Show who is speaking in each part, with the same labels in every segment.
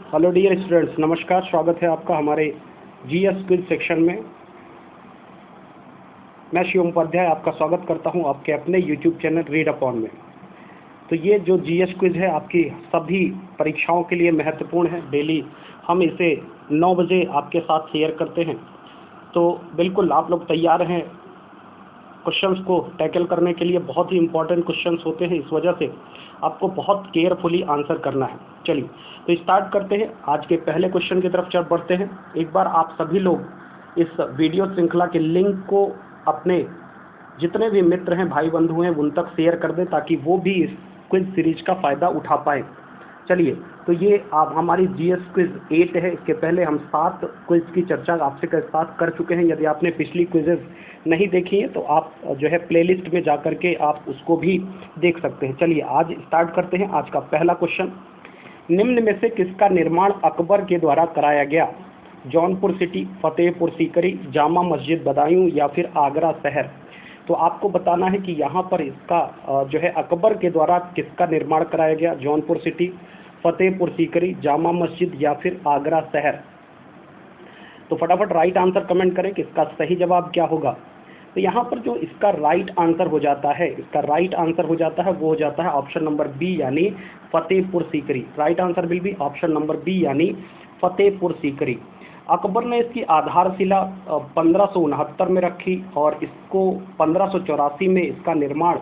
Speaker 1: Hello dear students, नमस्कार। स्वागत है आपका हमारे जीएस क्विज सेक्शन में। मैं शिवम उपाध्याय आपका स्वागत करता हूं आपके अपने यूट्यूब चैनल रीड अपॉन में। तो ये जो जीएस क्विज है आपकी सभी परीक्षाओं के लिए महत्वपूर्ण है। डेली हम इसे 9 बजे आपके साथ शेयर करते हैं, तो बिल्कुल आप लोग तैयार हैं क्वेश्चंस को टैकल करने के लिए। बहुत ही इंपॉर्टेंट क्वेश्चंस होते हैं, इस वजह से आपको बहुत केयरफुली आंसर करना है। चलिए तो स्टार्ट करते हैं। आज के पहले क्वेश्चन की तरफ चल बढ़ते हैं। एक बार आप सभी लोग इस वीडियो श्रृंखला के लिंक को अपने जितने भी मित्र हैं, भाई बंधु हैं, उन तक शेयर कर दें ताकि वो भी इस क्विज सीरीज का फ़ायदा उठा पाए। चलिए तो ये आप हमारी जीएस क्विज 8 है। इसके पहले हम 7 क्विज की चर्चा आपसे के साथ कर चुके हैं। यदि आपने पिछली क्विजेज नहीं देखी है तो आप जो है प्लेलिस्ट में जा करके आप उसको भी देख सकते हैं। चलिए आज स्टार्ट करते हैं। आज का पहला क्वेश्चन, निम्न में से किसका निर्माण अकबर के द्वारा कराया गया? जौनपुर सिटी, फतेहपुर सीकरी, जामा मस्जिद बदायूं या फिर आगरा शहर? तो आपको बताना है कि यहाँ पर इसका जो है अकबर के द्वारा किसका निर्माण कराया गया? जौनपुर सिटी, फतेहपुर सीकरी, जामा मस्जिद या फिर आगरा शहर? तो फटाफट राइट आंसर कमेंट करें कि इसका सही जवाब क्या होगा। तो यहाँ पर जो इसका राइट आंसर हो जाता है, वो हो जाता है ऑप्शन नंबर बी यानी Fatehpur Sikri. Right answer will be option number B यानी फतेहपुर सीकरी। अकबर ने इसकी आधारशिला 1569 में रखी और इसको 1584 में इसका निर्माण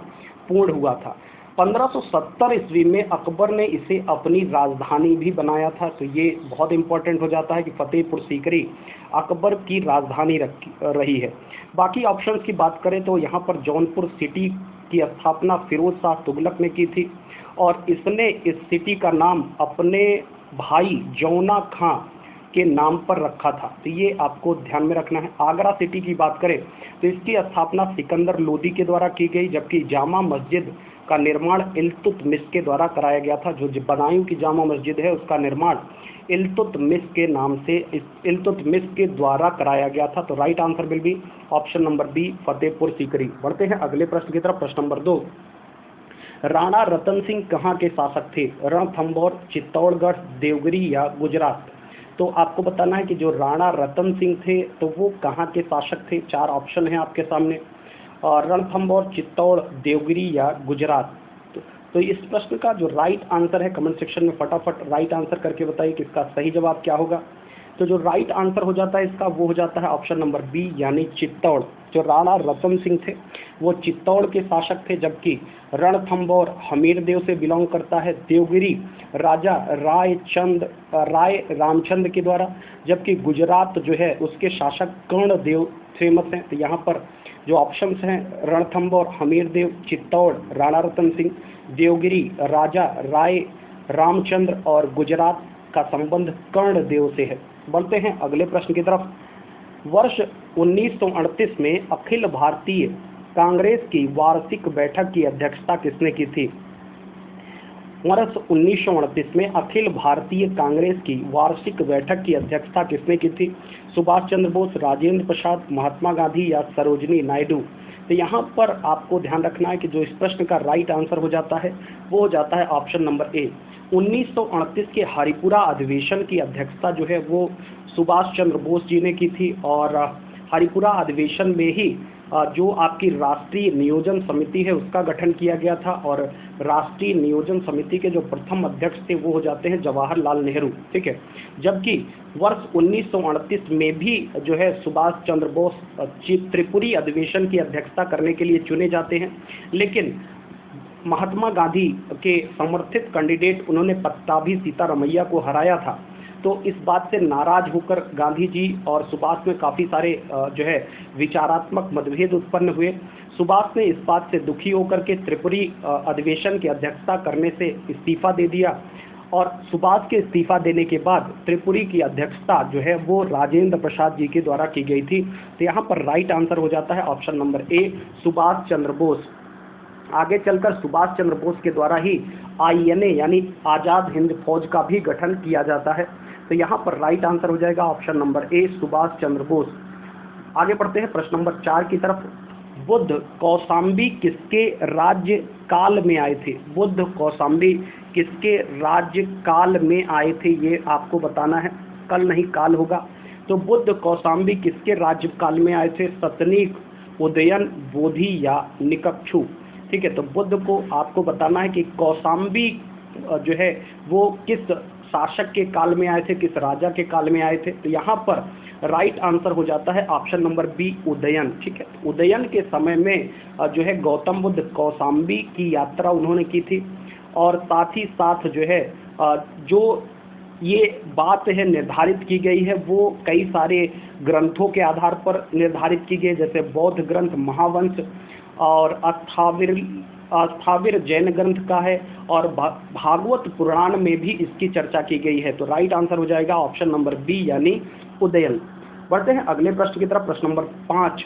Speaker 1: पूर्ण हुआ था। 1570 ईस्वी में अकबर ने इसे अपनी राजधानी भी बनाया था। तो ये बहुत इंपॉर्टेंट हो जाता है कि फतेहपुर सीकरी अकबर की राजधानी रही है। बाकी ऑप्शंस की बात करें तो यहाँ पर जौनपुर सिटी की स्थापना फिरोज शाह तुगलक ने की थी और इसने इस सिटी का नाम अपने भाई जौना खां के नाम पर रखा था। तो ये आपको ध्यान में रखना है। आगरा सिटी की बात करें तो इसकी स्थापना सिकंदर लोदी के द्वारा की गई, जबकि जामा मस्जिद का निर्माण इल्तुतमिश के द्वारा कराया गया था। जो बदायूं की जामा मस्जिद है उसका निर्माण इल्तुतमिश के नाम से इल्तुतमिश के द्वारा कराया गया था। तो right answer will be option number B Fatehpur Sikri. बढ़ते हैं अगले प्रश्न की तरफ। प्रश्न नंबर 2, राणा रतन सिंह कहाँ के शासक थे? रणथंभौर, चित्तौड़गढ़, देवगिरी या गुजरात? तो आपको बताना है कि जो राणा रतन सिंह थे तो वो कहाँ के शासक थे। 4 ऑप्शन हैं आपके सामने, और रणथंभौर, चित्तौड़, देवगिरी या गुजरात। तो इस प्रश्न का जो राइट आंसर है कमेंट सेक्शन में फटाफट राइट आंसर करके बताइए कि इसका सही जवाब क्या होगा। तो जो राइट आंसर हो जाता है इसका वो हो जाता है ऑप्शन नंबर बी यानी चित्तौड़। जो राणा रतन सिंह थे वो चित्तौड़ के शासक थे, जबकि रणथंभौर हमीरदेव से बिलोंग करता है, देवगिरी राजा राय रामचंद्र के द्वारा, जबकि गुजरात जो है उसके शासक कर्णदेव फेमस हैं। तो यहाँ पर जो ऑप्शंस हैं रणथंभौर, हमीरदेव, चित्तौड़ राणा रतन सिंह, देवगिरी राजा राय रामचंद्र और गुजरात का संबंध कर्णदेव से है। बढ़ते हैं अगले प्रश्न की तरफ। वर्ष 1938 में अखिल भारतीय कांग्रेस की वार्षिक बैठक की अध्यक्षता किसने की थी? वर्ष 1938 में अखिल भारतीय कांग्रेस की वार्षिक बैठक की अध्यक्षता किसने की थी? सुभाष चंद्र बोस, राजेंद्र प्रसाद, महात्मा गांधी या सरोजिनी नायडू? तो यहाँ पर आपको ध्यान रखना है कि जो इस प्रश्न का राइट आंसर हो जाता है वो हो जाता है ऑप्शन नंबर ए। 1938 के हरिपुरा अधिवेशन की अध्यक्षता जो है वो सुभाष चंद्र बोस जी ने की थी, और हरिपुरा अधिवेशन में ही जो आपकी राष्ट्रीय नियोजन समिति है उसका गठन किया गया था, और राष्ट्रीय नियोजन समिति के जो प्रथम अध्यक्ष थे वो हो जाते हैं जवाहरलाल नेहरू। ठीक है, जबकि वर्ष 1938 में भी जो है सुभाष चंद्र बोस त्रिपुरी अधिवेशन की अध्यक्षता करने के लिए चुने जाते हैं, लेकिन महात्मा गांधी के समर्थित कैंडिडेट उन्होंने पट्टाभी सीतारमैया को हराया था। तो इस बात से नाराज होकर गांधी जी और सुभाष में काफ़ी सारे जो है विचारात्मक मतभेद उत्पन्न हुए। सुभाष ने इस बात से दुखी होकर के त्रिपुरी अधिवेशन की अध्यक्षता करने से इस्तीफा दे दिया, और सुभाष के इस्तीफा देने के बाद त्रिपुरी की अध्यक्षता जो है वो राजेंद्र प्रसाद जी के द्वारा की गई थी। तो यहाँ पर राइट आंसर हो जाता है ऑप्शन नंबर ए सुभाष चंद्र बोस। आगे चलकर सुभाष चंद्र बोस के द्वारा ही आईएनए यानी आज़ाद हिंद फौज का भी गठन किया जाता है। तो यहाँ पर राइट आंसर हो जाएगा ऑप्शन नंबर ए सुभाष चंद्र बोस। आगे बढ़ते हैं प्रश्न नंबर 4 की तरफ। बुद्ध कौशाम्बी किसके राज्य काल में आए थे? बुद्ध कौशाम्बी किसके राज्यकाल में आए थे, ये आपको बताना है, कल नहीं काल होगा। तो बुद्ध कौशाम्बी किसके राज्यकाल में आए थे, सतनीक, उदयन, बोधि या निकक्षु। ठीक है, तो बुद्ध को आपको बताना है कि कौशाम्बी जो है वो किस शासक के काल में आए थे, किस राजा के काल में आए थे। तो यहाँ पर राइट आंसर हो जाता है ऑप्शन नंबर बी, उदयन। ठीक है, उदयन के समय में जो है गौतम बुद्ध कौशाम्बी की यात्रा उन्होंने की थी। और साथ ही साथ जो है जो ये बात है निर्धारित की गई है वो कई सारे ग्रंथों के आधार पर निर्धारित की गई, जैसे बौद्ध ग्रंथ महावंश और अस्थाविर जैन ग्रंथ का है, और भागवत पुराण में भी इसकी चर्चा की गई है। तो राइट आंसर हो जाएगा ऑप्शन नंबर बी यानी उदयन। बढ़ते हैं अगले प्रश्न की तरफ। प्रश्न नंबर 5,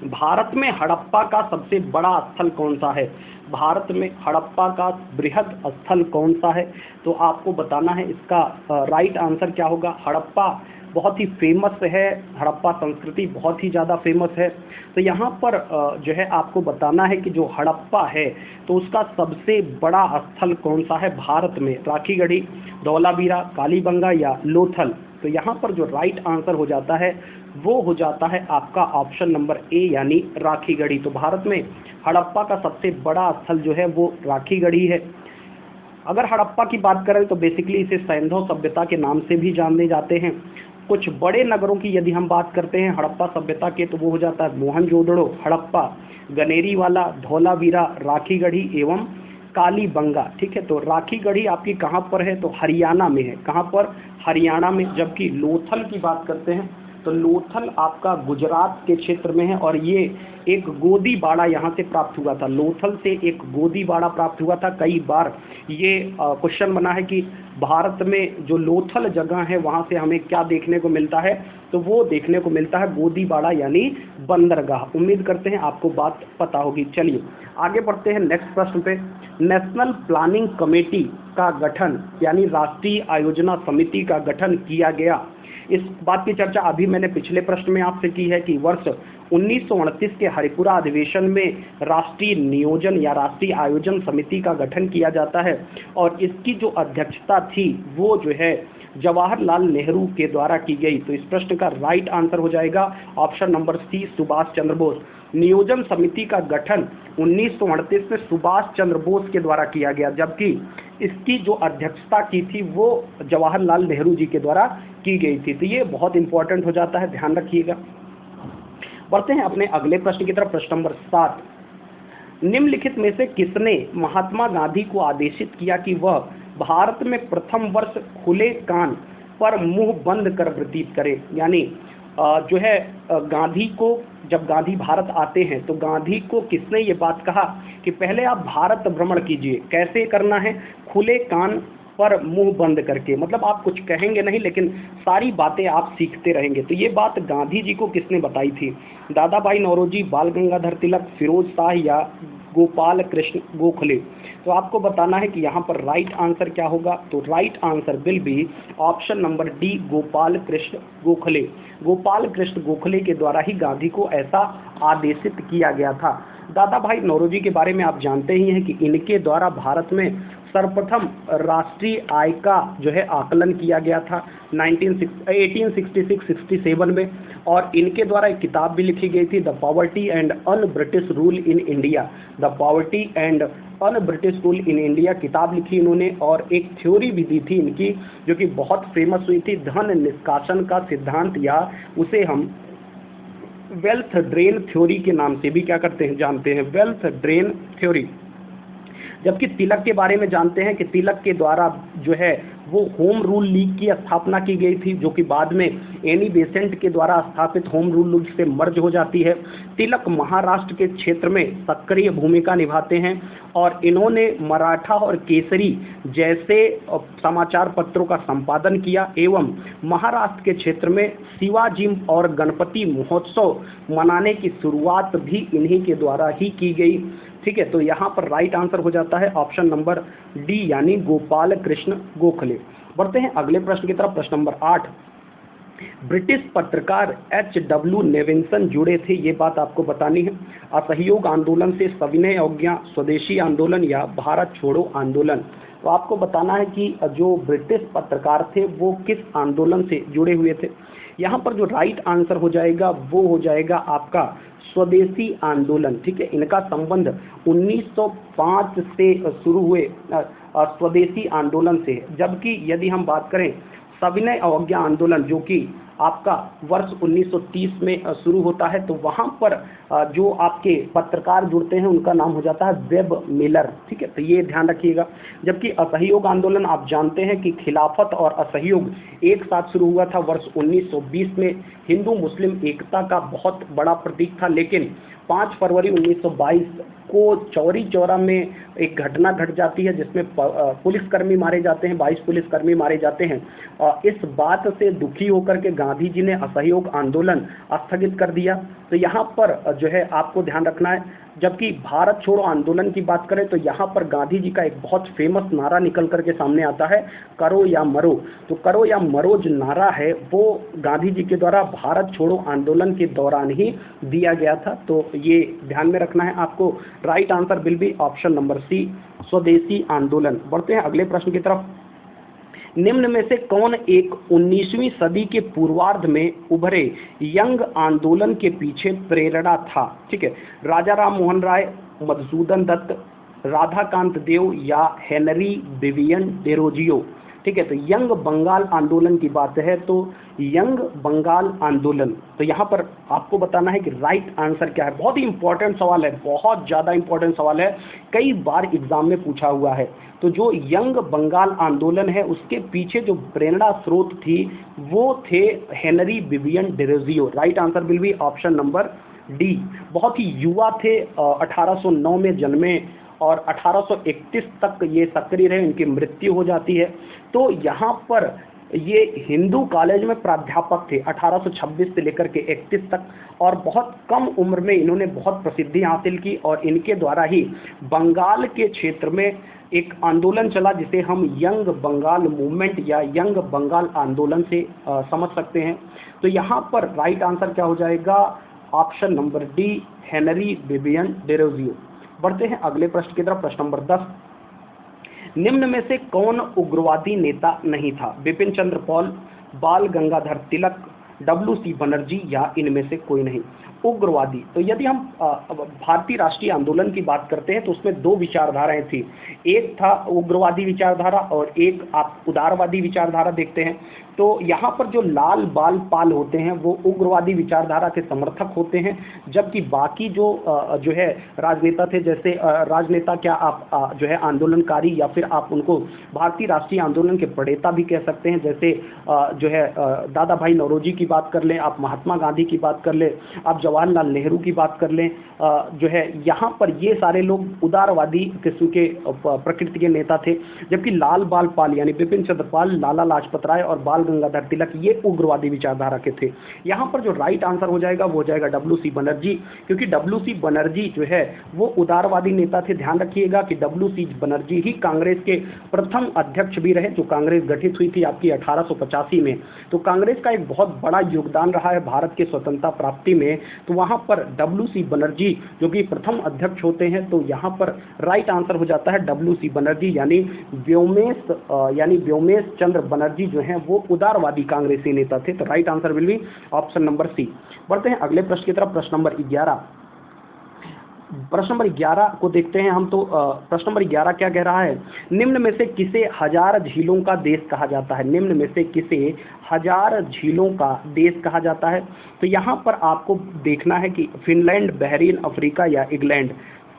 Speaker 1: भारत में हड़प्पा का सबसे बड़ा स्थल कौन सा है। भारत में हड़प्पा का बृहद स्थल कौन सा है, तो आपको बताना है इसका राइट आंसर क्या होगा। हड़प्पा बहुत ही फेमस है, हड़प्पा संस्कृति बहुत ही ज़्यादा फेमस है। तो यहाँ पर जो है आपको बताना है कि जो हड़प्पा है तो उसका सबसे बड़ा स्थल कौन सा है भारत में, राखीगढ़ी, धौलावीरा, कालीबंगा या लोथल। तो यहाँ पर जो राइट आंसर हो जाता है वो हो जाता है आपका ऑप्शन नंबर ए यानी राखीगढ़ी। तो भारत में हड़प्पा का सबसे बड़ा स्थल जो है वो राखीगढ़ी है। अगर हड़प्पा की बात करें तो बेसिकली इसे सैंधव सभ्यता के नाम से भी जाने जाते हैं। कुछ बड़े नगरों की यदि हम बात करते हैं हड़प्पा सभ्यता के तो वो हो जाता है मोहनजोदड़ो, हड़प्पा, गनेरीवाला, धौलावीरा, राखीगढ़ी एवं कालीबंगा। ठीक है, तो राखीगढ़ी आपकी कहाँ पर है, तो हरियाणा में है। कहाँ पर, हरियाणा में। जबकि लोथल की बात करते हैं तो लोथल आपका गुजरात के क्षेत्र में है, और ये एक गोदी बाड़ा यहाँ से प्राप्त हुआ था। लोथल से एक गोदी बाड़ा प्राप्त हुआ था। कई बार ये क्वेश्चन बना है कि भारत में जो लोथल जगह है वहाँ से हमें क्या देखने को मिलता है, तो वो देखने को मिलता है गोदी बाड़ा यानी बंदरगाह। उम्मीद करते हैं आपको बात पता होगी। चलिए आगे बढ़ते हैं नेक्स्ट प्रश्न पे। नेशनल प्लानिंग कमेटी का गठन यानी राष्ट्रीय आयोजना समिति का गठन किया गया। इस बात की चर्चा अभी मैंने पिछले प्रश्न में आपसे की है कि वर्ष 1929 के हरिपुरा अधिवेशन में राष्ट्रीय नियोजन या राष्ट्रीय आयोजन समिति का गठन किया जाता है, और इसकी जो अध्यक्षता थी वो जो है जवाहरलाल नेहरू के द्वारा की गई। तो इस प्रश्न का राइट आंसर हो जाएगा ऑप्शन नंबर सी, सुभाष चंद्र बोस। नियोजन समिति का गठन 1938 में सुभाष चंद्र बोस के द्वारा किया गया, जबकि इसकी जो अध्यक्षता की थी वो जवाहरलाल नेहरू जी के द्वारा की गई थी। तो ये बहुत इंपॉर्टेंट हो जाता है, ध्यान रखिएगा। बढ़ते हैं अपने अगले प्रश्न की तरफ। प्रश्न नंबर 7, निम्नलिखित में से किसने महात्मा गांधी को आदेशित किया कि वह भारत में प्रथम वर्ष खुले कान पर मुंह बंद कर व्यतीत करे। यानी जो है गांधी को, जब गांधी भारत आते हैं तो गांधी को किसने ये बात कहा कि पहले आप भारत भ्रमण कीजिए। कैसे करना है, खुले कान पर मुंह बंद करके, मतलब आप कुछ कहेंगे नहीं लेकिन सारी बातें आप सीखते रहेंगे। तो ये बात गांधी जी को किसने बताई थी, दादा भाई नौरोजी, बाल गंगाधर तिलक, फिरोज शाह या गोपाल कृष्ण गोखले। तो आपको बताना है कि यहाँ पर राइट आंसर क्या होगा। तो right answer will be option number D, Gopal Krishna Gokhale. Gopal Krishna Gokhale के द्वारा ही गांधी को ऐसा आदेशित किया गया था। दादा भाई नौरोजी के बारे में आप जानते ही हैं कि इनके द्वारा भारत में सर्वप्रथम राष्ट्रीय आय का जो है आकलन किया गया था 1866-67 में, और इनके द्वारा एक किताब भी लिखी गई थी, the poverty and un British rule in India. The poverty and un British rule in India किताब लिखी इन्होंने, और एक थ्योरी भी दी थी इनकी जो कि बहुत फेमस हुई थी, धन निष्कासन का सिद्धांत, या उसे हम वेल्थ ड्रेन थ्योरी के नाम से भी क्या करते हैं, जानते हैं, वेल्थ ड्रेन थ्योरी। जबकि तिलक के बारे में जानते हैं कि तिलक के द्वारा जो है वो होम रूल लीग की स्थापना की गई थी, जो कि बाद में एनी बेसेंट के द्वारा स्थापित होम रूल लीग से मर्ज हो जाती है। तिलक महाराष्ट्र के क्षेत्र में सक्रिय भूमिका निभाते हैं, और इन्होंने मराठा और केसरी जैसे समाचार पत्रों का संपादन किया, एवं महाराष्ट्र के क्षेत्र में शिवाजी और गणपति महोत्सव मनाने की शुरुआत भी इन्हीं के द्वारा ही की गई। ठीक है, तो यहाँ पर राइट आंसर हो जाता है ऑप्शन नंबर डी यानी गोपाल कृष्ण गोखले। बढ़ते हैं अगले प्रश्न की तरफ। प्रश्न नंबर 8, ब्रिटिश पत्रकार H.W. नेविंसन जुड़े थे, ये बात आपको बतानी है। असहयोग आंदोलन से सविनय अवज्ञा, स्वदेशी आंदोलन या भारत छोड़ो आंदोलन। तो आपको बताना है कि जो ब्रिटिश पत्रकार थे वो किस आंदोलन से जुड़े हुए थे। यहाँ पर जो राइट आंसर हो जाएगा वो हो जाएगा आपका स्वदेशी आंदोलन। ठीक है, इनका संबंध 1905 से शुरू हुए स्वदेशी आंदोलन से है। जबकि यदि हम बात करें सविनय अवज्ञा आंदोलन जो कि आपका वर्ष 1930 में शुरू होता है, तो वहाँ पर जो आपके पत्रकार जुड़ते हैं उनका नाम हो जाता है वेब मिलर। ठीक है, तो ये ध्यान रखिएगा। जबकि असहयोग आंदोलन आप जानते हैं कि खिलाफत और असहयोग एक साथ शुरू हुआ था वर्ष 1920 में। हिंदू मुस्लिम एकता का बहुत बड़ा प्रतीक था, लेकिन 5 फरवरी 1922 को चौरी चौरा में एक घटना घट जाती है जिसमें पुलिसकर्मी मारे जाते हैं, 22 पुलिसकर्मी मारे जाते हैं। इस बात से दुखी होकर के गांधी जी ने असहयोग आंदोलन स्थगित कर दिया। तो यहाँ पर जो है आपको ध्यान रखना है। जबकि भारत छोड़ो आंदोलन की बात करें तो यहाँ पर गांधी जी का एक बहुत फेमस नारा निकल करके सामने आता है, करो या मरो। तो करो या मरो जो नारा है वो गांधी जी के द्वारा भारत छोड़ो आंदोलन के दौरान ही दिया गया था। तो ये ध्यान में रखना है आपको। Right answer will be option number C, स्वदेशी आंदोलन। बढ़ते हैं अगले प्रश्न की तरफ। निम्न में से कौन एक 19वीं सदी के पूर्वार्ध में उभरे यंग आंदोलन के पीछे प्रेरणा था? ठीक है, राजा राम मोहन राय, मधुसूदन दत्त, राधाकांत देव या हेनरी विवियन डेरोजियो। ठीक है, तो यंग बंगाल आंदोलन की बात है तो यंग बंगाल आंदोलन। तो यहाँ पर आपको बताना है कि राइट आंसर क्या है। बहुत ही इंपॉर्टेंट सवाल है, बहुत ज़्यादा इंपॉर्टेंट सवाल है, कई बार एग्जाम में पूछा हुआ है। तो जो यंग बंगाल आंदोलन है उसके पीछे जो प्रेरणा स्रोत थी वो थे Henry Vivian Derozio. Right answer will be option number D. बहुत ही युवा थे, 1809 में जन्मे और 1831 तक ये सक्रिय रहे, इनकी मृत्यु हो जाती है। तो यहाँ पर ये हिंदू कॉलेज में प्राध्यापक थे 1826 से लेकर के 31 तक, और बहुत कम उम्र में इन्होंने बहुत प्रसिद्धि हासिल की। और इनके द्वारा ही बंगाल के क्षेत्र में एक आंदोलन चला जिसे हम यंग बंगाल मूवमेंट या यंग बंगाल आंदोलन से समझ सकते हैं। तो यहाँ पर राइट आंसर क्या हो जाएगा? Option number D, Henry Vivian Derozio. बढ़ते हैं अगले प्रश्न की तरफ। प्रश्न नंबर 10। निम्न में से कौन उग्रवादी नेता नहीं था? बिपिन चंद्र पाल, बाल गंगाधर तिलक, डब्ल्यू.सी. बनर्जी या इनमें से कोई नहीं। उग्रवादी, तो यदि हम भारतीय राष्ट्रीय आंदोलन की बात करते हैं तो उसमें दो विचारधाराएं थी। एक था उग्रवादी विचारधारा और एक आप उदारवादी विचारधारा देखते हैं। तो यहाँ पर जो लाल बाल पाल होते हैं वो उग्रवादी विचारधारा के समर्थक होते हैं, जबकि बाकी जो है राजनेता थे, जैसे राजनेता क्या आप जो है आंदोलनकारी या फिर आप उनको भारतीय राष्ट्रीय आंदोलन के प्रणेता भी कह सकते हैं। जैसे जो है दादा भाई नौरोजी की बात कर लें, आप महात्मा गांधी की बात कर लें, आप जवाहरलाल नेहरू की बात कर लें, जो है यहाँ पर ये सारे लोग उदारवादी किस्म के प्रकृति के नेता थे। जबकि लाल बाल पाल यानी बिपिन चंद्र पाल, लाला लाजपत राय और बाल गंगाधर तिलक ये उग्रवादी विचारधारा के थे। यहाँ पर जो राइट आंसर हो जाएगा वो हो जाएगा डब्ल्यू.सी. बनर्जी, क्योंकि डब्ल्यू.सी. बनर्जी जो है वो उदारवादी नेता थे। ध्यान रखिएगा कि डब्ल्यू.सी. बनर्जी ही कांग्रेस के प्रथम अध्यक्ष भी रहे, जो कांग्रेस गठित हुई थी आपकी 1885 में। तो कांग्रेस का एक बहुत बड़ा योगदान रहा है भारत के स्वतंत्रता प्राप्ति में। तो वहाँ पर डब्ल्यू.सी. बनर्जी जो कि प्रथम अध्यक्ष होते हैं, तो यहाँ पर राइट आंसर हो जाता है डब्ल्यू.सी. बनर्जी यानी व्योमेश चंद्र बनर्जी जो हैं वो उदारवादी कांग्रेसी नेता थे। तो right answer will be option number C. बढ़ते हैं अगले प्रश्न की तरफ। प्रश्न नंबर 11। प्रश्न नंबर 11 को देखते हैं हम। तो प्रश्न नंबर 11 क्या कह रहा है? निम्न में से किसे 1000 झीलों का देश कहा जाता है? निम्न में से किसे 1000 झीलों का देश कहा जाता है? तो यहाँ पर आपको देखना है कि फिनलैंड, बहरीन, अफ्रीका या इंग्लैंड।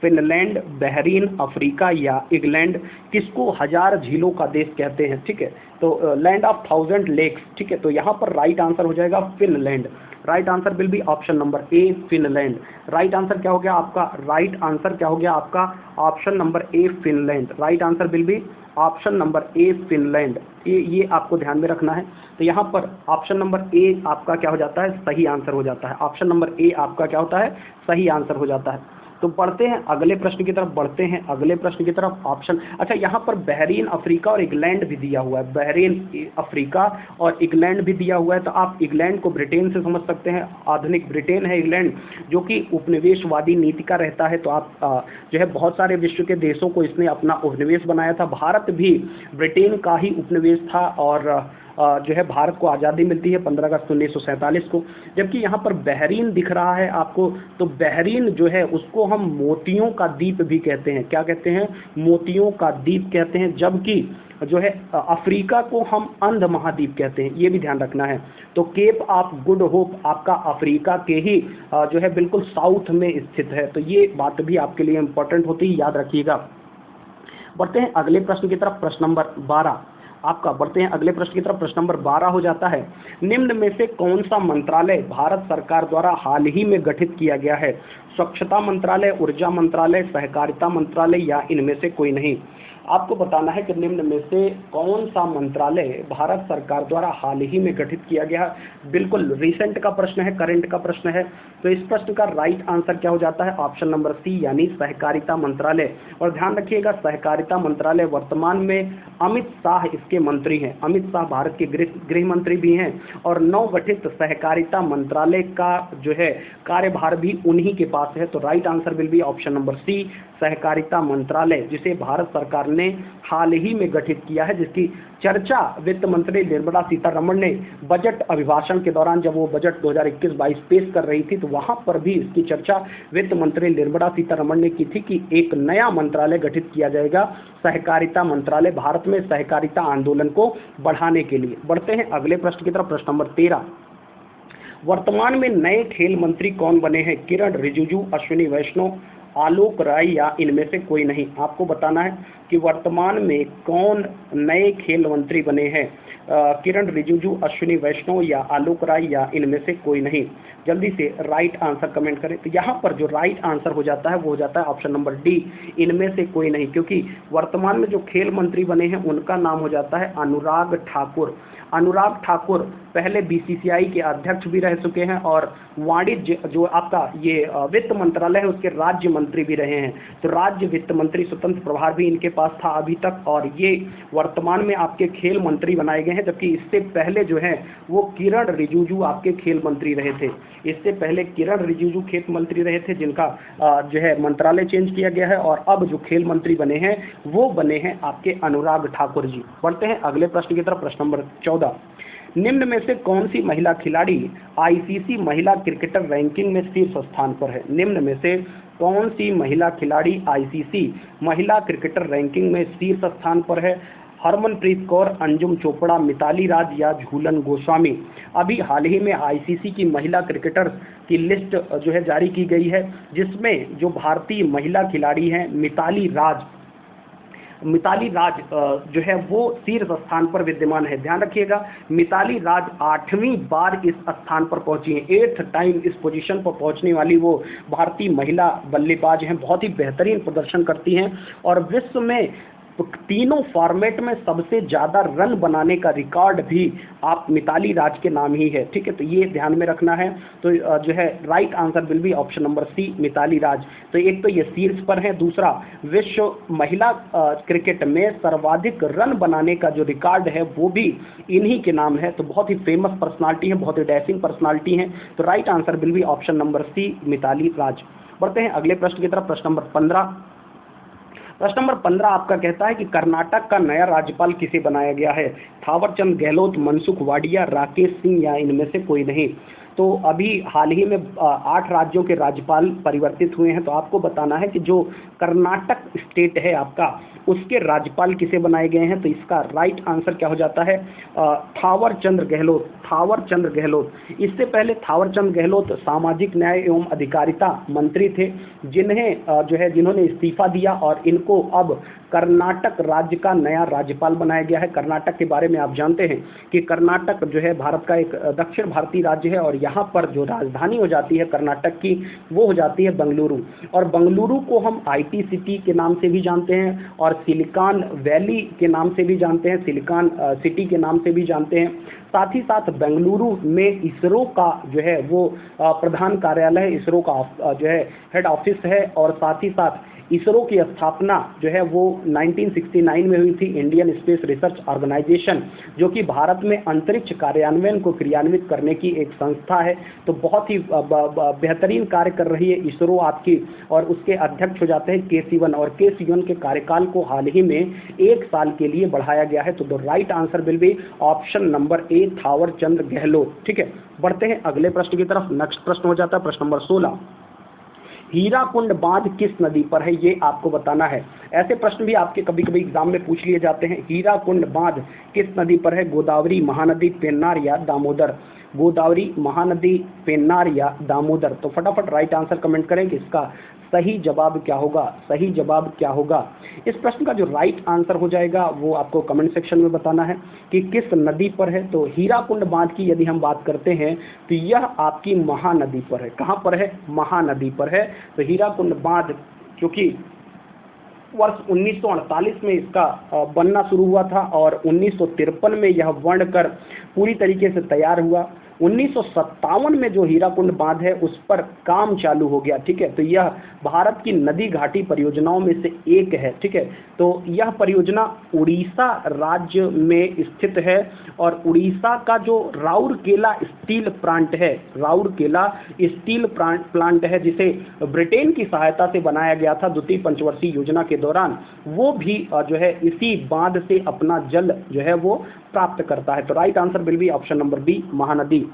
Speaker 1: फिनलैंड, बहरीन, अफ्रीका या इंग्लैंड किसको 1000 झीलों का देश कहते हैं? ठीक है, तो लैंड ऑफ 1000 लेक्स। ठीक है, तो यहाँ पर राइट आंसर हो जाएगा Finland. Right answer will be option number A, Finland. Right answer क्या हो गया आपका? राइट आंसर क्या हो गया आपका? Option number A, Finland. Right answer will be option number A, Finland. ये आपको ध्यान में रखना है। तो यहाँ पर ऑप्शन नंबर ए आपका क्या हो जाता है? सही आंसर हो जाता है। ऑप्शन नंबर ए आपका क्या होता है? सही आंसर हो जाता है। तो बढ़ते हैं अगले प्रश्न की तरफ, बढ़ते हैं अगले प्रश्न की तरफ। ऑप्शन, अच्छा यहाँ पर बहरीन अफ्रीका और इंग्लैंड भी दिया हुआ है, बहरीन अफ्रीका और इंग्लैंड भी दिया हुआ है। तो आप इंग्लैंड को ब्रिटेन से समझ सकते हैं, आधुनिक ब्रिटेन है इंग्लैंड, जो कि उपनिवेशवादी नीति का रहता है। तो आप जो है बहुत सारे विश्व के देशों को इसने अपना उपनिवेश बनाया था। भारत भी ब्रिटेन का ही उपनिवेश था और जो है भारत को आज़ादी मिलती है 15 अगस्त 1947 को। जबकि यहाँ पर बहरीन दिख रहा है आपको, तो बहरीन जो है उसको हम मोतियों का द्वीप भी कहते हैं। क्या कहते हैं? मोतियों का द्वीप कहते हैं। जबकि जो है अफ्रीका को हम अंध महाद्वीप कहते हैं, ये भी ध्यान रखना है। तो केप ऑफ गुड होप आपका अफ्रीका के ही जो है बिल्कुल साउथ में स्थित है। तो ये बात भी आपके लिए इंपॉर्टेंट होती है, याद रखिएगा। बढ़ते हैं अगले प्रश्न की तरफ, प्रश्न नंबर 12 आपका। बढ़ते हैं अगले प्रश्न की तरफ, प्रश्न नंबर 12 हो जाता है, निम्न में से कौन सा मंत्रालय भारत सरकार द्वारा हाल ही में गठित किया गया है? स्वच्छता मंत्रालय, ऊर्जा मंत्रालय, सहकारिता मंत्रालय या इनमें से कोई नहीं? आपको बताना है कि निम्न में से कौन सा मंत्रालय भारत सरकार द्वारा हाल ही में गठित किया गया। बिल्कुल रिसेंट का प्रश्न है, करंट का प्रश्न है। तो इस प्रश्न का राइट आंसर क्या हो जाता है? ऑप्शन नंबर सी, यानी सहकारिता मंत्रालय। और ध्यान रखिएगा, सहकारिता मंत्रालय वर्तमान में अमित शाह इसके मंत्री हैं। अमित शाह भारत के गृह मंत्री भी हैं और नवगठित सहकारिता मंत्रालय का जो है कार्यभार भी उन्हीं के पास है। तो right answer will be option number C, सहकारिता मंत्रालय, जिसे भारत सरकार ने हाल ही में गठित किया है, जिसकी चर्चा वित्त मंत्री निर्मला सीतारमण ने बजट अभिभाषण के दौरान, जब वो बजट 2021-22 पेश कर रही थी, तो वहां पर भी इसकी चर्चा वित्त मंत्री निर्मला सीतारमण ने की थी कि एक नया मंत्रालय गठित किया जाएगा, सहकारिता मंत्रालय, भारत में सहकारिता आंदोलन को बढ़ाने के लिए। बढ़ते हैं अगले प्रश्न की तरफ, प्रश्न नंबर 13। वर्तमान में नए खेल मंत्री कौन बने हैं? किरण रिजिजू, अश्विनी वैष्णव, आलोक राय या इनमें से कोई नहीं? आपको बताना है कि वर्तमान में कौन नए खेल मंत्री बने हैं। किरण रिजिजू, अश्विनी वैष्णव या आलोक राय या इनमें से कोई नहीं? जल्दी से राइट आंसर कमेंट करें। तो यहाँ पर जो राइट आंसर हो जाता है वो हो जाता है ऑप्शन नंबर डी, इनमें से कोई नहीं। क्योंकि वर्तमान में जो खेल मंत्री बने हैं उनका नाम हो जाता है अनुराग ठाकुर। अनुराग ठाकुर पहले बीसीसीआई के अध्यक्ष भी रह चुके हैं और वाणिज्य जो आपका ये वित्त मंत्रालय है उसके राज्य मंत्री भी रहे हैं। तो राज्य वित्त मंत्री स्वतंत्र प्रभार भी इनके पास था अभी तक, और ये वर्तमान में आपके खेल मंत्री बनाए गए हैं। जबकि इससे पहले जो है वो किरण रिजिजू आपके खेल मंत्री रहे थे। इससे पहले किरण रिजिजू खेल मंत्री रहे थे, जिनका जो है मंत्रालय चेंज किया गया है, और अब जो खेल मंत्री बने हैं वो बने हैं आपके अनुराग ठाकुर जी। बढ़ते हैं अगले प्रश्न की तरफ, प्रश्न नंबर 14। निम्न में से कौन सी महिला खिलाड़ी आईसीसी महिला क्रिकेटर रैंकिंग में शीर्ष स्थान पर है? निम्न में से कौन सी महिला खिलाड़ी आईसीसी महिला क्रिकेटर रैंकिंग में शीर्ष स्थान पर है? हरमनप्रीत कौर, अंजुम चोपड़ा, मिताली राज या झूलन गोस्वामी? अभी हाल ही में आईसीसी की महिला क्रिकेटर्स की लिस्ट जो है जारी की गई है, जिसमें जो भारतीय महिला खिलाड़ी हैं मिताली राज जो है वो शीर्ष स्थान पर विद्यमान है। ध्यान रखिएगा, मिताली राज 8वीं बार इस स्थान पर पहुंची हैं, 8th टाइम इस पोजीशन पर पहुंचने वाली वो भारतीय महिला बल्लेबाज हैं। बहुत ही बेहतरीन प्रदर्शन करती हैं और विश्व में तीनों फॉर्मेट में सबसे ज़्यादा रन बनाने का रिकॉर्ड भी आप मिताली राज के नाम ही है। ठीक है, तो ये ध्यान में रखना है। तो जो है right answer will be option number C, Mithali Raj. तो एक तो ये शीर्ष पर है, दूसरा विश्व महिला क्रिकेट में सर्वाधिक रन बनाने का जो रिकॉर्ड है वो भी इन्हीं के नाम है। तो बहुत ही फेमस पर्सनालिटी है, बहुत ही डैशिंग पर्सनालिटी है। तो right answer will be option number C, Mithali Raj. बढ़ते हैं अगले प्रश्न की तरफ, प्रश्न नंबर 15। प्रश्न नंबर 15 आपका कहता है कि कर्नाटक का नया राज्यपाल किसे बनाया गया है? थावरचंद गहलोत, मनसुख वाडिया, राकेश सिंह या इनमें से कोई नहीं? तो अभी हाल ही में 8 राज्यों के राज्यपाल परिवर्तित हुए हैं। तो आपको बताना है कि जो कर्नाटक स्टेट है आपका, उसके राज्यपाल किसे बनाए गए हैं? तो इसका राइट आंसर क्या हो जाता है? थावरचंद गहलोत। थावरचंद गहलोत। इससे पहले थावरचंद गहलोत सामाजिक न्याय एवं अधिकारिता मंत्री थे, जिन्होंने इस्तीफा दिया और इनको अब कर्नाटक राज्य का नया राज्यपाल बनाया गया है। कर्नाटक के बारे में आप जानते हैं कि कर्नाटक जो है भारत का एक दक्षिण भारतीय राज्य है और यहाँ पर जो राजधानी हो जाती है कर्नाटक की वो हो जाती है बेंगलुरु। और बेंगलुरु को हम IT सिटी के नाम से भी जानते हैं और सिलिकॉन वैली के नाम से भी जानते हैं, सिलिकॉन सिटी के नाम से भी जानते हैं। साथ ही साथ बेंगलुरु में इसरो का जो है वो प्रधान कार्यालय, इसरो का जो है हेड ऑफिस है। और साथ ही साथ इसरो की स्थापना जो है वो 1969 में हुई थी, इंडियन स्पेस रिसर्च ऑर्गेनाइजेशन, जो कि भारत में अंतरिक्ष कार्यान्वयन को क्रियान्वित करने की एक संस्था है। तो बहुत ही बेहतरीन कार्य कर रही है इसरो आपकी। और उसके अध्यक्ष हो जाते हैं के सिवन, और के सिवन के कार्यकाल को हाल ही में 1 साल के लिए बढ़ाया गया है। तो the right answer will be option number A, Thawar Chand Gehlot. ठीक है, बढ़ते हैं अगले प्रश्न की तरफ। नेक्स्ट प्रश्न हो जाता है प्रश्न नंबर 16। हीराकुंड बांध किस नदी पर है, ये आपको बताना है। ऐसे प्रश्न भी आपके कभी कभी एग्जाम में पूछ लिए जाते हैं। हीराकुंड बांध किस नदी पर है, गोदावरी, महानदी, पेन्नार या दामोदर। गोदावरी, महानदी, पेन्नार या दामोदर। तो फटाफट राइट आंसर कमेंट करें कि इसका सही जवाब क्या होगा, सही जवाब क्या होगा। इस प्रश्न का जो राइट आंसर हो जाएगा वो आपको कमेंट सेक्शन में बताना है कि किस नदी पर है। तो हीराकुंड बांध की यदि हम बात करते हैं तो यह आपकी महानदी पर है। कहाँ पर है, महानदी पर है। तो हीराकुंड बांध जो कि वर्ष 1948 में इसका बनना शुरू हुआ था और 1953 में यह बनकर पूरी तरीके से तैयार हुआ। 1957 में जो हीराकुंड बांध है उस पर काम चालू हो गया। ठीक है, तो यह भारत की नदी घाटी परियोजनाओं में से एक है। ठीक है, तो यह परियोजना उड़ीसा राज्य में स्थित है और उड़ीसा का जो राउरकेला स्टील प्लांट है, राउरकेला स्टील प्लांट है, जिसे ब्रिटेन की सहायता से बनाया गया था द्वितीय पंचवर्षीय योजना के दौरान, वो भी जो है इसी बांध से अपना जल जो है वो प्राप्त करता है। तो right answer will be option number B, Mahanadi.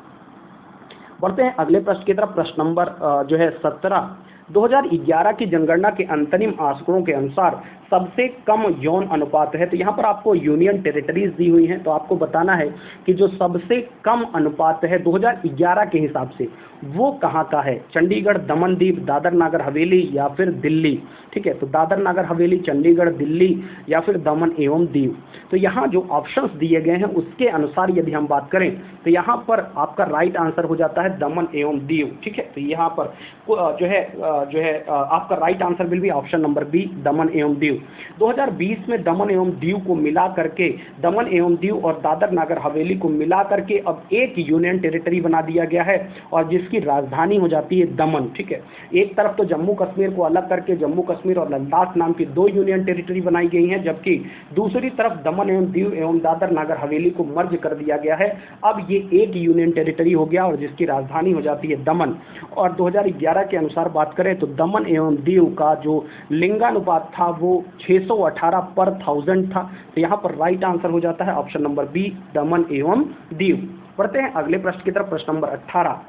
Speaker 1: बढ़ते हैं अगले प्रश्न की तरफ। प्रश्न नंबर जो है 17। 2011 की जनगणना के अंतरिम आंकड़ों के अनुसार सबसे कम यौन अनुपात है। तो यहाँ पर आपको यूनियन टेरिटरीज दी हुई हैं, तो आपको बताना है कि जो सबसे कम अनुपात है 2011 के हिसाब से वो कहाँ का है। चंडीगढ़, दमन दीव, दादर नागर हवेली या फिर दिल्ली। ठीक है, तो दादर नागर हवेली, चंडीगढ़, दिल्ली या फिर दमन एवं दीव। तो यहाँ जो ऑप्शंस दिए गए हैं उसके अनुसार यदि हम बात करें तो यहाँ पर आपका राइट आंसर हो जाता है दमन एवं दीव। ठीक है, तो यहाँ पर जो है आपका राइट आंसर विल भी ऑप्शन नंबर बी, दमन एवं दीव। 2020 में दमन एवं दीव को मिला करके, दमन एवं दीव और दादर नागर हवेली को मिला करके अब एक यूनियन टेरिटरी बना दिया गया है और जिसकी राजधानी हो जाती है दमन। ठीक है, एक तरफ तो जम्मू कश्मीर को अलग करके जम्मू कश्मीर और लद्दाख नाम की 2 यूनियन टेरिटरी बनाई गई हैं, जबकि दूसरी तरफ दमन एवं दीव एवं दादर नागर हवेली को मर्ज कर दिया गया है। अब ये एक यूनियन टेरिटरी हो गया और जिसकी राजधानी हो जाती है दमन। और 2011 के अनुसार बात करें तो दमन एवं दीव का जो लिंगानुपात था वो 618 पर 1000 था। तो यहाँ पर राइट आंसर हो जाता है ऑप्शन नंबर बी, दमन एवं दीव। बढ़ते हैं अगले प्रश्न की तरफ। प्रश्न नंबर 18।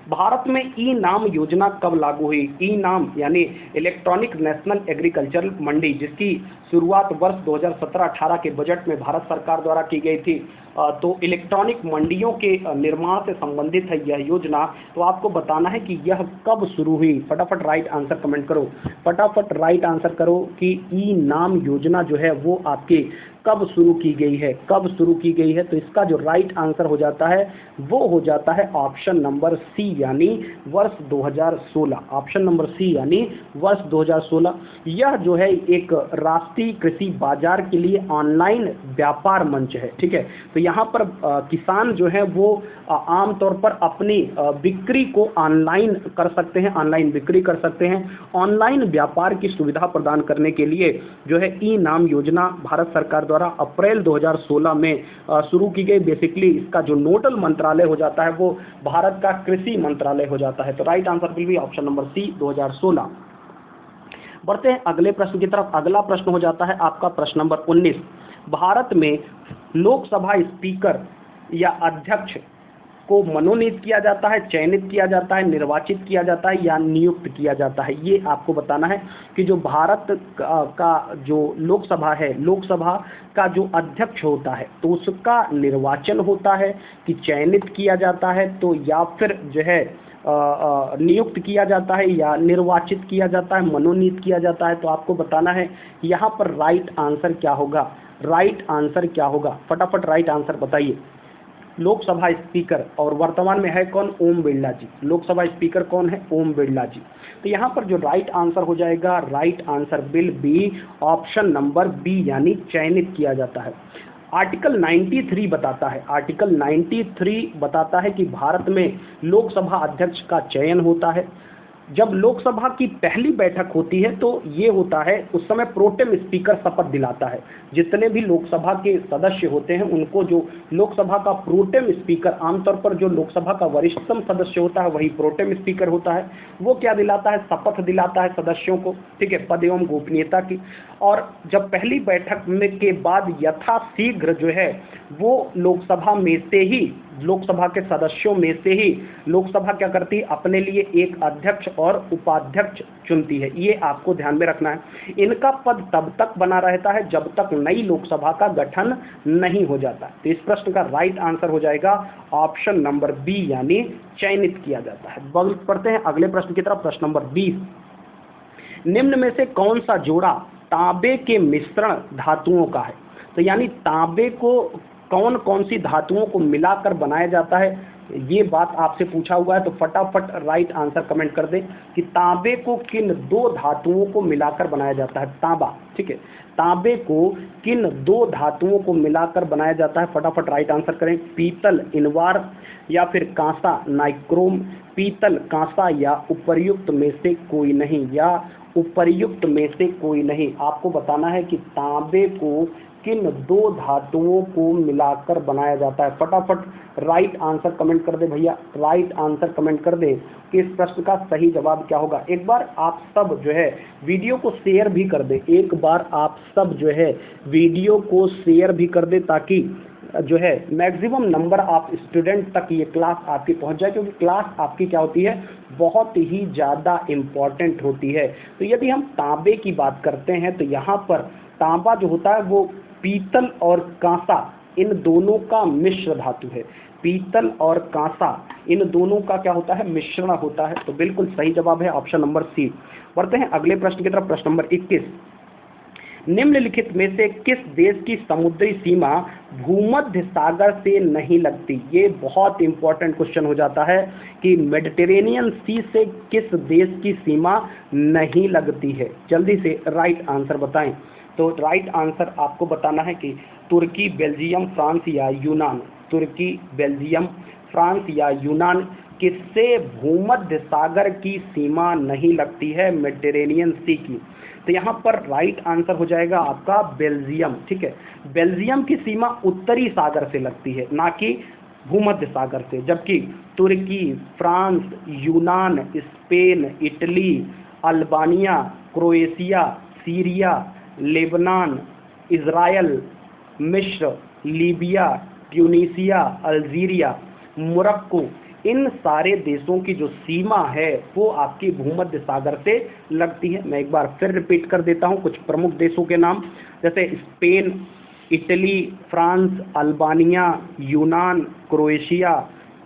Speaker 1: भारत में ई नाम योजना कब लागू हुई। ई नाम यानी इलेक्ट्रॉनिक नेशनल एग्रीकल्चरल मंडी, जिसकी शुरुआत वर्ष 2017-18 के बजट में भारत सरकार द्वारा की गई थी। तो इलेक्ट्रॉनिक मंडियों के निर्माण से संबंधित है यह योजना। तो आपको बताना है कि यह कब शुरू हुई। फटाफट राइट आंसर कमेंट करो, फटाफट राइट आंसर करो कि ई नाम योजना जो है वो आपकी कब शुरू की गई है, कब शुरू की गई है। तो इसका जो राइट आंसर हो जाता है वो हो जाता है ऑप्शन नंबर सी, यानी वर्ष 2016। ऑप्शन नंबर सी यानी वर्ष 2016। यह जो है एक राष्ट्रीय कृषि बाजार के लिए ऑनलाइन व्यापार मंच है। ठीक है, तो यहाँ पर किसान जो है वो आमतौर पर अपनी बिक्री को ऑनलाइन कर सकते हैं, ऑनलाइन बिक्री कर सकते हैं। ऑनलाइन व्यापार की सुविधा प्रदान करने के लिए जो है ई नाम योजना भारत सरकार द्वारा अप्रैल 2016 में शुरू की गई। बेसिकली इसका जो नोडल मंत्रालय हो जाता है वो भारत का कृषि मंत्रालय हो जाता है। तो right answer will be option number C, 2016। बढ़ते हैं अगले प्रश्न की तरफ। अगला प्रश्न हो जाता है आपका प्रश्न नंबर 19। भारत में लोकसभा स्पीकर या अध्यक्ष को मनोनीत किया जाता है, चयनित किया जाता है, निर्वाचित किया जाता है या नियुक्त किया जाता है। ये आपको बताना है कि जो भारत का जो लोकसभा है, लोकसभा का जो अध्यक्ष होता है तो उसका निर्वाचन होता है कि चयनित किया जाता है, तो या फिर जो है नियुक्त किया जाता है या निर्वाचित किया जाता है, मनोनीत किया जाता है। तो आपको बताना है यहाँ पर राइट आंसर क्या होगा, राइट आंसर क्या होगा। फटाफट राइट आंसर बताइए। लोकसभा स्पीकर और वर्तमान में है कौन? ओम बिरला जी। लोकसभा स्पीकर कौन है? ओम बिरला जी। तो यहाँ पर जो राइट आंसर हो जाएगा, right answer will be option number B, यानी चयनित किया जाता है। आर्टिकल 93 बताता है, आर्टिकल 93 बताता है कि भारत में लोकसभा अध्यक्ष का चयन होता है। जब लोकसभा की पहली बैठक होती है तो ये होता है, उस समय प्रोटेम स्पीकर शपथ दिलाता है। जितने भी लोकसभा के सदस्य होते हैं उनको जो लोकसभा का प्रोटेम स्पीकर, आमतौर पर जो लोकसभा का वरिष्ठतम सदस्य होता है वही प्रोटेम स्पीकर होता है, वो क्या दिलाता है? शपथ दिलाता है सदस्यों को, ठीक है, पद एवं गोपनीयता की। और जब पहली बैठक में के बाद यथाशीघ्र जो है वो लोकसभा में से ही, लोकसभा के सदस्यों में से ही लोकसभा क्या करती है? अपने लिए एक अध्यक्ष और उपाध्यक्ष चुनती है। ये आपको ध्यान में रखना है। इनका पद तब तक बना रहता है जब तक नई लोकसभा का गठन नहीं हो जाता। तो इस प्रश्न का राइट आंसर हो जाएगा ऑप्शन नंबर बी, यानी चयनित किया जाता है। बढ़ते हैं अगले प्रश्न की तरफ। प्रश्न नंबर 20, निम्न में से कौन सा जोड़ा तांबे के मिश्रण धातुओं का है? तो यानी तांबे को कौन कौन सी धातुओं को मिलाकर बनाया जाता है, ये बात आपसे पूछा हुआ है। तो फटाफट राइट आंसर कमेंट कर दें कि तांबे को किन दो धातुओं को मिलाकर बनाया जाता है? तांबा, ठीक है, तांबे को किन दो धातुओं को मिलाकर बनाया जाता है? फटाफट राइट आंसर करें। पीतल इनवार या फिर कांसा नाइक्रोम, पीतल कांसा या उपर्युक्त में से कोई नहीं, या उपर्युक्त में से कोई नहीं। आपको बताना है कि तांबे को किन दो धातुओं को मिलाकर बनाया जाता है। फटाफट राइट आंसर कमेंट कर दे भैया, राइट आंसर कमेंट कर दे कि इस प्रश्न का सही जवाब क्या होगा। एक बार आप सब जो है वीडियो को शेयर भी कर दे, एक बार आप सब जो है वीडियो को शेयर भी कर दे, ताकि जो है मैक्सिमम नंबर आप स्टूडेंट तक ये क्लास आपकी पहुंच जाए, क्योंकि क्लास आपकी क्या होती है? बहुत ही ज़्यादा इम्पॉर्टेंट होती है। तो यदि हम तांबे की बात करते हैं तो यहाँ पर तांबा जो होता है वो पीतल और कांसा, इन दोनों का मिश्र धातु है। पीतल और कांसा इन दोनों का क्या होता है? मिश्रण होता है। तो बिल्कुल सही जवाब है ऑप्शन नंबर सी। बढ़ते हैं अगले प्रश्न की तरफ। प्रश्न नंबर 21, निम्नलिखित में से किस देश की समुद्री सीमा भूमध्य सागर से नहीं लगती? ये बहुत इंपॉर्टेंट क्वेश्चन हो जाता है कि मेडिटेरेनियन सी से किस देश की सीमा नहीं लगती है। जल्दी से राइट आंसर बताएं। तो राइट आंसर आपको बताना है कि तुर्की, बेल्जियम, फ्रांस या यूनान। तुर्की, बेल्जियम, फ्रांस या यूनान किससे भूमध्य सागर की सीमा नहीं लगती है? मेडिटेरेनियन सी की। तो यहाँ पर राइट आंसर हो जाएगा आपका बेल्जियम, ठीक है। बेल्जियम की सीमा उत्तरी सागर से लगती है, ना कि भूमध्य सागर से, जबकि तुर्की, फ्रांस, यूनान, Spain, Italy, Albania, Croatia, Syria, Lebanon, Israel, मिस्र, लीबिया, ट्यूनीसिया, अल्जीरिया, मोरक्को, इन सारे देशों की जो सीमा है वो आपकी भूमध्य सागर से लगती है। मैं एक बार फिर रिपीट कर देता हूँ कुछ प्रमुख देशों के नाम, जैसे स्पेन, इटली, फ्रांस, अल्बानिया, यूनान, क्रोएशिया,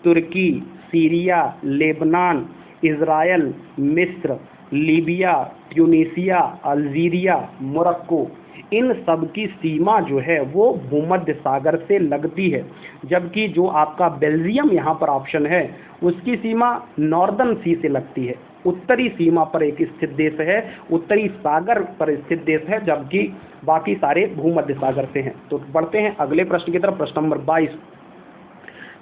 Speaker 1: तुर्की, सीरिया, लेबनान, इज़राइल, मिस्र, लीबिया, ट्यूनीसिया, अल्जीरिया, मोरक्को, इन सब की सीमा जो है वो भूमध्य सागर से लगती है। जबकि जो आपका बेल्जियम यहाँ पर ऑप्शन है उसकी सीमा नॉर्दर्न सी से लगती है, उत्तरी सीमा पर एक स्थित देश है, उत्तरी सागर पर स्थित देश है, जबकि बाकी सारे भूमध्य सागर से हैं। तो बढ़ते हैं अगले प्रश्न की तरफ। प्रश्न नंबर 22,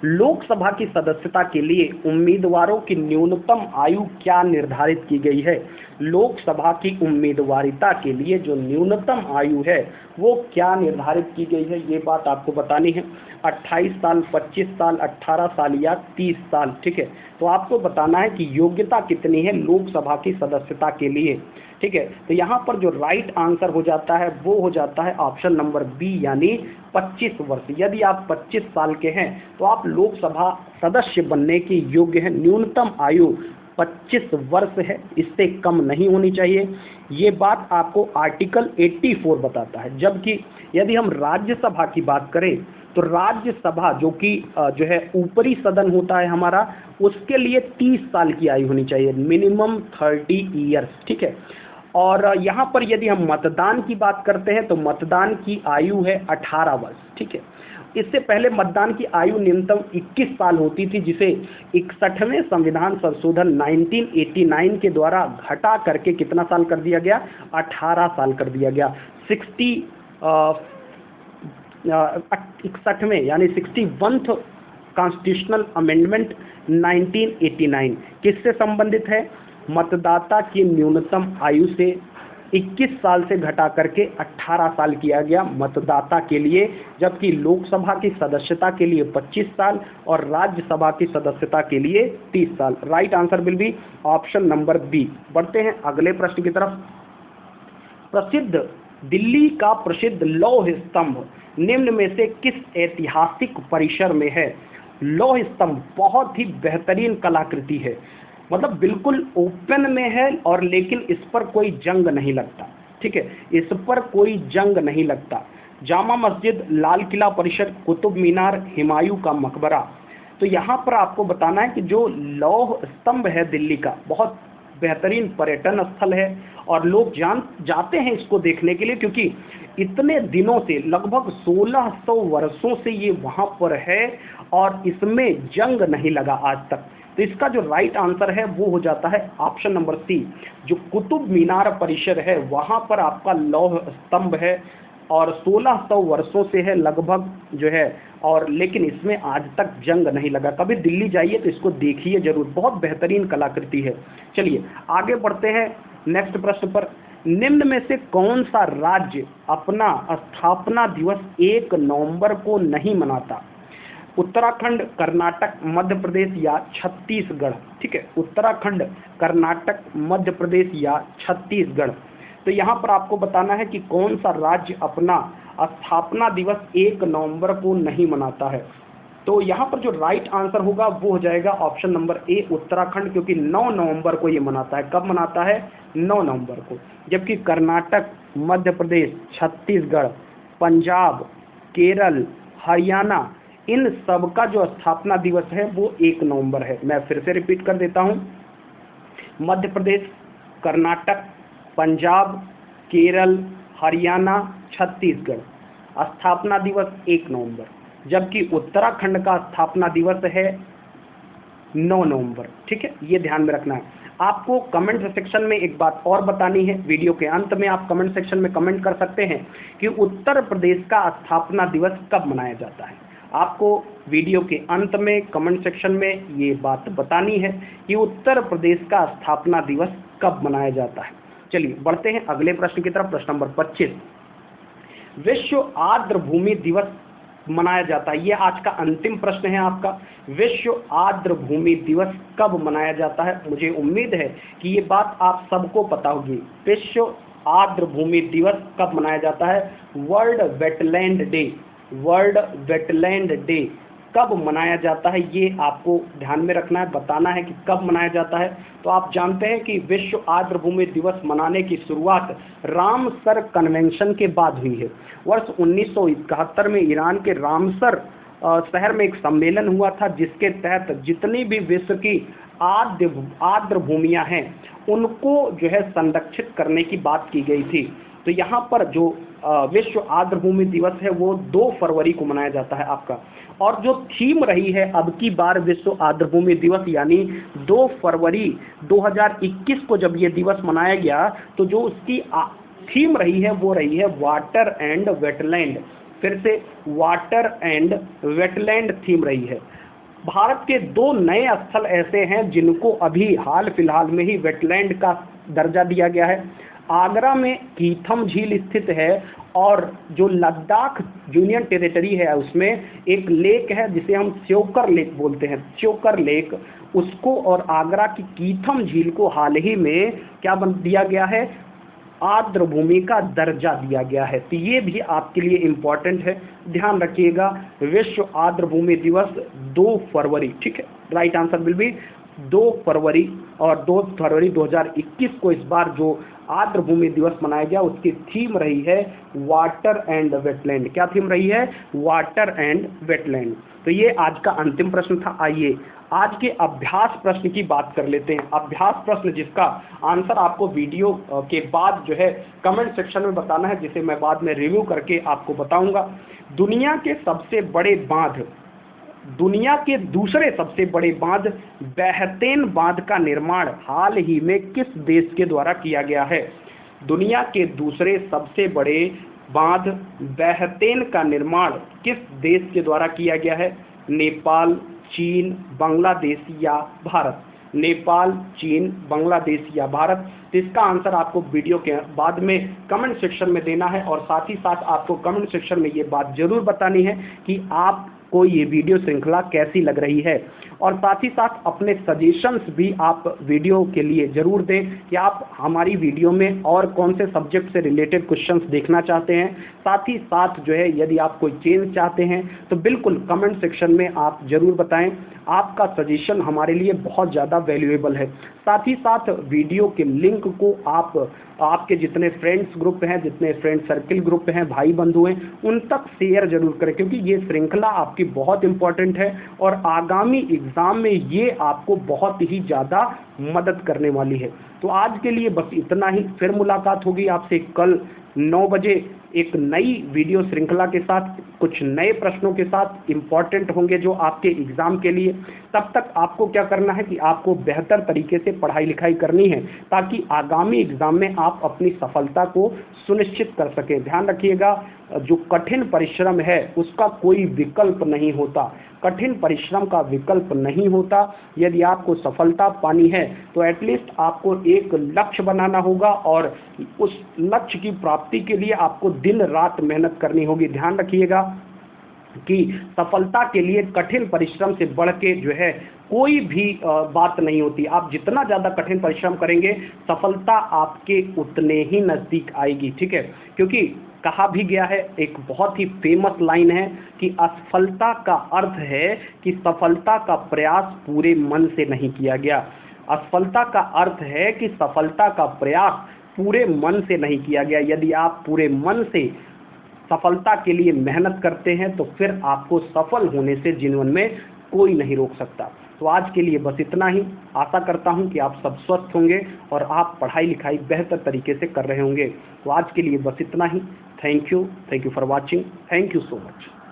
Speaker 1: लोकसभा की सदस्यता के लिए उम्मीदवारों की न्यूनतम आयु क्या निर्धारित की गई है? लोकसभा की उम्मीदवारिता के लिए जो न्यूनतम आयु है वो क्या निर्धारित की गई है, ये बात आपको बतानी है। 28 साल, 25 साल, 18 साल या 30 साल, ठीक है। तो आपको बताना है कि योग्यता कितनी है लोकसभा की सदस्यता के लिए, ठीक है। तो यहाँ पर जो राइट आंसर हो जाता है वो हो जाता है ऑप्शन नंबर बी, यानी 25 वर्ष। यदि आप 25 साल के हैं तो आप लोकसभा सदस्य बनने के योग्य हैं। न्यूनतम आयु 25 वर्ष है, इससे कम नहीं होनी चाहिए। ये बात आपको आर्टिकल 84 बताता है। जबकि यदि हम राज्यसभा की बात करें तो राज्यसभा जो कि जो है ऊपरी सदन होता है हमारा, उसके लिए 30 साल की आयु होनी चाहिए, मिनिमम 30 ईयर्स, ठीक है। और यहाँ पर यदि हम मतदान की बात करते हैं तो मतदान की आयु है 18 वर्ष, ठीक है। इससे पहले मतदान की आयु न्यूनतम 21 साल होती थी, जिसे 61वें संविधान संशोधन 1989 के द्वारा घटा करके कितना साल कर दिया गया, 18 साल कर दिया गया। 61वें यानी 61th कॉन्स्टिट्यूशनल अमेंडमेंट 1989 किससे संबंधित है, मतदाता की न्यूनतम आयु से 21 साल से घटा करके 18 साल किया गया मतदाता के लिए, जबकि लोकसभा की सदस्यता के लिए 25 साल और राज्यसभा की सदस्यता के लिए 30 साल। Right answer will be option number B. बढ़ते हैं अगले प्रश्न की तरफ। प्रसिद्ध दिल्ली का प्रसिद्ध लौह स्तंभ निम्न में से किस ऐतिहासिक परिसर में है। लौह स्तंभ बहुत ही बेहतरीन कलाकृति है, मतलब बिल्कुल ओपन में है और लेकिन इस पर कोई जंग नहीं लगता, ठीक है, इस पर कोई जंग नहीं लगता। जामा मस्जिद, लाल किला परिसर, कुतुब मीनार, हुमायूं का मकबरा। तो यहाँ पर आपको बताना है कि जो लौह स्तंभ है दिल्ली का, बहुत बेहतरीन पर्यटन स्थल है और लोग जाते हैं इसको देखने के लिए, क्योंकि इतने दिनों से लगभग 1600 वर्षों से ये वहाँ पर है और इसमें जंग नहीं लगा आज तक। तो इसका जो राइट आंसर है वो हो जाता है ऑप्शन नंबर सी, जो कुतुब मीनार परिसर है वहाँ पर आपका लौह स्तंभ है और 1600 वर्षों से है लगभग जो है, और लेकिन इसमें आज तक जंग नहीं लगा। कभी दिल्ली जाइए तो इसको देखिए जरूर, बहुत बेहतरीन कलाकृति है। चलिए आगे बढ़ते हैं नेक्स्ट प्रश्न पर। निम्न में से कौन सा राज्य अपना स्थापना दिवस 1 नवंबर को नहीं मनाता। उत्तराखंड, कर्नाटक, मध्य प्रदेश या छत्तीसगढ़। ठीक है, उत्तराखंड, कर्नाटक, मध्य प्रदेश या छत्तीसगढ़। तो यहाँ पर आपको बताना है कि कौन सा राज्य अपना स्थापना दिवस 1 नवंबर को नहीं मनाता है। तो यहाँ पर जो राइट आंसर होगा वो हो जाएगा ऑप्शन नंबर ए, उत्तराखंड, क्योंकि 9 नवंबर को ये मनाता है। कब मनाता है, 9 नवंबर को। जबकि कर्नाटक, मध्य प्रदेश, छत्तीसगढ़, पंजाब, केरल, हरियाणा, इन सब का जो स्थापना दिवस है वो 1 नवंबर है। मैं फिर से रिपीट कर देता हूँ, मध्य प्रदेश, कर्नाटक, पंजाब, केरल, हरियाणा, छत्तीसगढ़ स्थापना दिवस 1 नवंबर, जबकि उत्तराखंड का स्थापना दिवस है 9 नवंबर। ठीक है, ये ध्यान में रखना है। आपको कमेंट सेक्शन में एक बात और बतानी है, वीडियो के अंत में आप कमेंट सेक्शन में कमेंट कर सकते हैं कि उत्तर प्रदेश का स्थापना दिवस कब मनाया जाता है। आपको वीडियो के अंत में कमेंट सेक्शन में ये बात बतानी है कि उत्तर प्रदेश का स्थापना दिवस कब मनाया जाता है। चलिए बढ़ते हैं अगले प्रश्न की तरफ। प्रश्न नंबर 25, विश्व आर्द्र भूमि दिवस मनाया जाता है, ये आज का अंतिम प्रश्न है आपका। विश्व आर्द्र भूमि दिवस कब मनाया जाता है। मुझे उम्मीद है कि ये बात आप सबको पता होगी। विश्व आर्द्र भूमि दिवस कब मनाया जाता है। World wetland day, world wetland day कब मनाया जाता है, ये आपको ध्यान में रखना है, बताना है कि कब मनाया जाता है। तो आप जानते हैं कि विश्व आर्द्र भूमि दिवस मनाने की शुरुआत रामसर कन्वेंशन के बाद हुई है। वर्ष 1971 में ईरान के रामसर शहर में एक सम्मेलन हुआ था, जिसके तहत जितनी भी विश्व की आर्द्र भूमियां हैं उनको जो है संरक्षित करने की बात की गई थी। तो यहाँ पर जो विश्व आर्द्र भूमि दिवस है वो 2 फरवरी को मनाया जाता है आपका, और जो थीम रही है अब की बार विश्व आर्द्र भूमि दिवस यानी 2 फरवरी 2021 को जब ये दिवस मनाया गया, तो जो उसकी थीम रही है वो रही है वाटर एंड वेटलैंड। फिर से वाटर एंड वेटलैंड थीम रही है। भारत के 2 नए स्थल ऐसे हैं जिनको अभी हाल फिलहाल में ही वेटलैंड का दर्जा दिया गया है। आगरा में कीथम झील स्थित है, और जो लद्दाख यूनियन टेरिटरी है उसमें एक लेक है जिसे हम च्योकर लेक बोलते हैं, च्योकर लेक, उसको और आगरा की कीथम झील को हाल ही में क्या दिया गया है, आर्द्र भूमि का दर्जा दिया गया है। तो ये भी आपके लिए इम्पोर्टेंट है, ध्यान रखिएगा। विश्व आर्द्र भूमि दिवस 2 फरवरी, ठीक है, राइट आंसर विल बी 2 फरवरी 2021 को इस बार जो आर्द्रभूमि दिवस मनाया गया उसकी थीम रही है वाटर एंड वेटलैंड। क्या थीम रही है? Water and wetland. तो ये आज का अंतिम प्रश्न था। आइए आज के अभ्यास प्रश्न की बात कर लेते हैं। अभ्यास प्रश्न जिसका आंसर आपको वीडियो के बाद जो है कमेंट सेक्शन में बताना है, जिसे मैं बाद में रिव्यू करके आपको बताऊंगा। दुनिया के दूसरे सबसे बड़े बांध बेहतैन बांध का निर्माण हाल ही में किस देश के द्वारा किया गया है? दुनिया के दूसरे सबसे बड़े बांध बेहतैन का निर्माण किस देश के द्वारा किया गया है? नेपाल, चीन, बांग्लादेश या भारत? नेपाल, चीन, बांग्लादेश या भारत? तो इसका आंसर आपको वीडियो के बाद में कमेंट सेक्शन में देना है, और साथ ही साथ आपको कमेंट सेक्शन में ये बात जरूर बतानी है कि आपको ये वीडियो श्रृंखला कैसी लग रही है, और साथ ही साथ अपने सजेशंस भी आप वीडियो के लिए जरूर दें कि आप हमारी वीडियो में और कौन से सब्जेक्ट से रिलेटेड क्वेश्चंस देखना चाहते हैं। साथ ही साथ जो है यदि आप कोई चेंज चाहते हैं तो बिल्कुल कमेंट सेक्शन में आप जरूर बताएं। आपका सजेशन हमारे लिए बहुत ज़्यादा वैल्यूएबल है। साथ ही साथ वीडियो के लिंक को आपके जितने फ्रेंड्स ग्रुप हैं, जितने फ्रेंड सर्किल ग्रुप हैं, भाई बंधु हैं, उन तक शेयर जरूर करें, क्योंकि ये श्रृंखला आपकी बहुत इंपॉर्टेंट है और आगामी एग्जाम में ये आपको बहुत ही ज़्यादा मदद करने वाली है। तो आज के लिए बस इतना ही। फिर मुलाकात होगी आपसे कल 9 बजे एक नई वीडियो श्रृंखला के साथ, कुछ नए प्रश्नों के साथ, इंपॉर्टेंट होंगे जो आपके एग्जाम के लिए। तब तक आपको क्या करना है कि आपको बेहतर तरीके से पढ़ाई लिखाई करनी है, ताकि आगामी एग्जाम में आप अपनी सफलता को सुनिश्चित कर सकें। ध्यान रखिएगा, जो कठिन परिश्रम है उसका कोई विकल्प नहीं होता। कठिन परिश्रम का विकल्प नहीं होता। यदि आपको सफलता पानी है तो एटलीस्ट आपको एक लक्ष्य बनाना होगा, और उस लक्ष्य की प्राप्ति के लिए आपको दिन रात मेहनत करनी होगी। ध्यान रखिएगा कि सफलता के लिए कठिन परिश्रम से बढ़ के जो है कोई भी बात नहीं होती। आप जितना ज़्यादा कठिन परिश्रम करेंगे, सफलता आपके उतने ही नज़दीक आएगी। ठीक है, क्योंकि कहा भी गया है, एक बहुत ही फेमस लाइन है कि असफलता का अर्थ है कि सफलता का प्रयास पूरे मन से नहीं किया गया। असफलता का अर्थ है कि सफलता का प्रयास पूरे मन से नहीं किया गया। यदि आप पूरे मन से सफलता के लिए मेहनत करते हैं तो फिर आपको सफल होने से जीवन में कोई नहीं रोक सकता। तो आज के लिए बस इतना ही। आशा करता हूं कि आप सब स्वस्थ होंगे और आप पढ़ाई लिखाई बेहतर तरीके से कर रहे होंगे। तो आज के लिए बस इतना ही। Thank you for watching. Thank you so much.